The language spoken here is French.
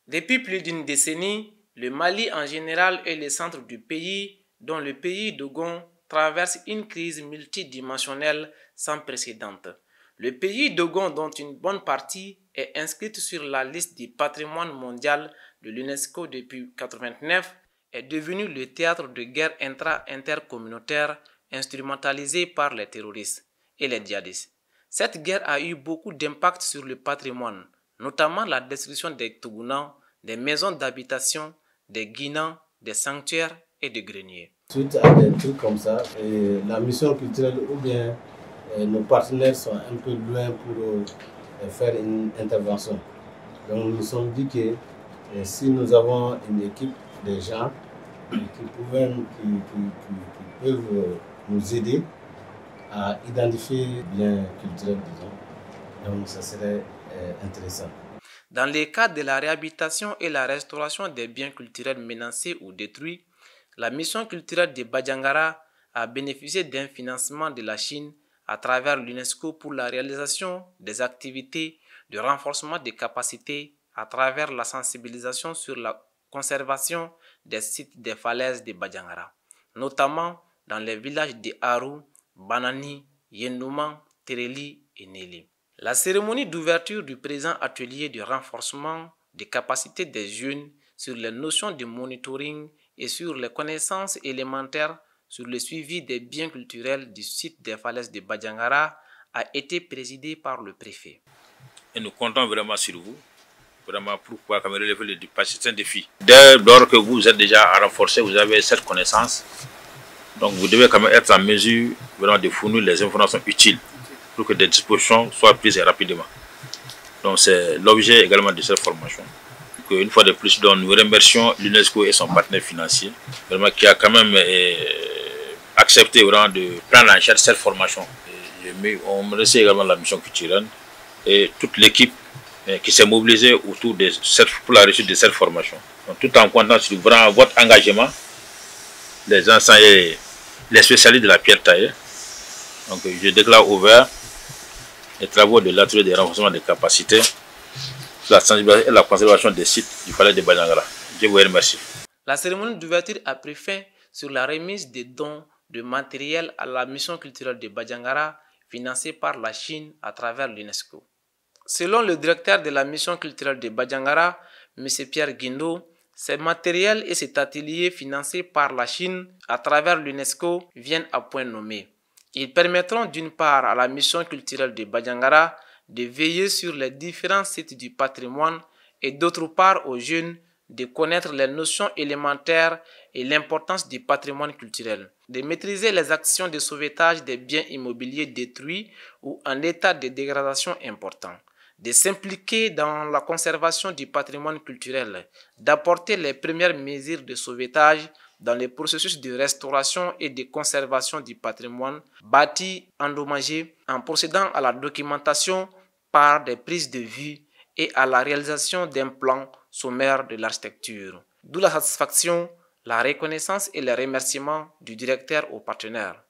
Depuis plus d'une décennie, le Mali en général et le centre du pays, dont le pays Dogon, traverse une crise multidimensionnelle sans précédent. Le pays Dogon, dont une bonne partie est inscrite sur la liste du patrimoine mondial de l'UNESCO depuis 1989, est devenu le théâtre de guerres intercommunautaires instrumentalisées par les terroristes et les djihadistes. Cette guerre a eu beaucoup d'impact sur le patrimoine, notamment la destruction des Tougounans, des maisons d'habitation, des guinans, des sanctuaires et des greniers. Suite à des trucs comme ça, la mission culturelle ou bien nos partenaires sont un peu loin pour faire une intervention. Donc nous nous sommes dit que si nous avons une équipe de gens qui peuvent nous aider à identifier bien culturel, disons, donc ça serait intéressant. Dans les cas de la réhabilitation et la restauration des biens culturels menacés ou détruits, la mission culturelle de Badjangara a bénéficié d'un financement de la Chine à travers l'UNESCO pour la réalisation des activités de renforcement des capacités à travers la sensibilisation sur la conservation des sites des falaises de Badjangara, notamment dans les villages de Aru, Banani, Yendouman, Tereli et Neli. La cérémonie d'ouverture du présent atelier de renforcement des capacités des jeunes sur les notions de monitoring et sur les connaissances élémentaires sur le suivi des biens culturels du site des falaises de Badjangara a été présidée par le préfet. Et nous comptons vraiment sur vous, vraiment pour pouvoir relever le défi. C'est un défi. Dès lors que vous êtes déjà à renforcer, vous avez cette connaissance, donc vous devez quand même être en mesure vraiment de fournir les informations utiles pour que des dispositions soient prises rapidement. Donc c'est l'objet également de cette formation. Une fois de plus, donc, nous remercions l'UNESCO et son partenaire financier, vraiment, qui a quand même accepté vraiment de prendre en charge cette formation. On remercie également la mission culturelle et toute l'équipe qui s'est mobilisée autour pour la réussite de cette formation. Donc, tout en comptant sur vraiment votre engagement, les enseignants et les spécialistes de la pierre taillée. Donc je déclare ouvert les travaux de l'atelier de renforcement des capacités, la sensibilisation et la conservation des sites du palais de Badjangara. Je vous remercie. La cérémonie d'ouverture a pris fin sur la remise des dons de matériel à la mission culturelle de Badjangara financée par la Chine à travers l'UNESCO. Selon le directeur de la mission culturelle de Badjangara, M. Pierre Guindo, ces matériels et cet atelier financés par la Chine à travers l'UNESCO viennent à point nommé. Ils permettront d'une part à la mission culturelle de Badjangara de veiller sur les différents sites du patrimoine et d'autre part aux jeunes de connaître les notions élémentaires et l'importance du patrimoine culturel, de maîtriser les actions de sauvetage des biens immobiliers détruits ou en état de dégradation important, de s'impliquer dans la conservation du patrimoine culturel, d'apporter les premières mesures de sauvetage dans les processus de restauration et de conservation du patrimoine bâti endommagé en procédant à la documentation par des prises de vue et à la réalisation d'un plan sommaire de l'architecture. D'où la satisfaction, la reconnaissance et les remerciements du directeur aux partenaires.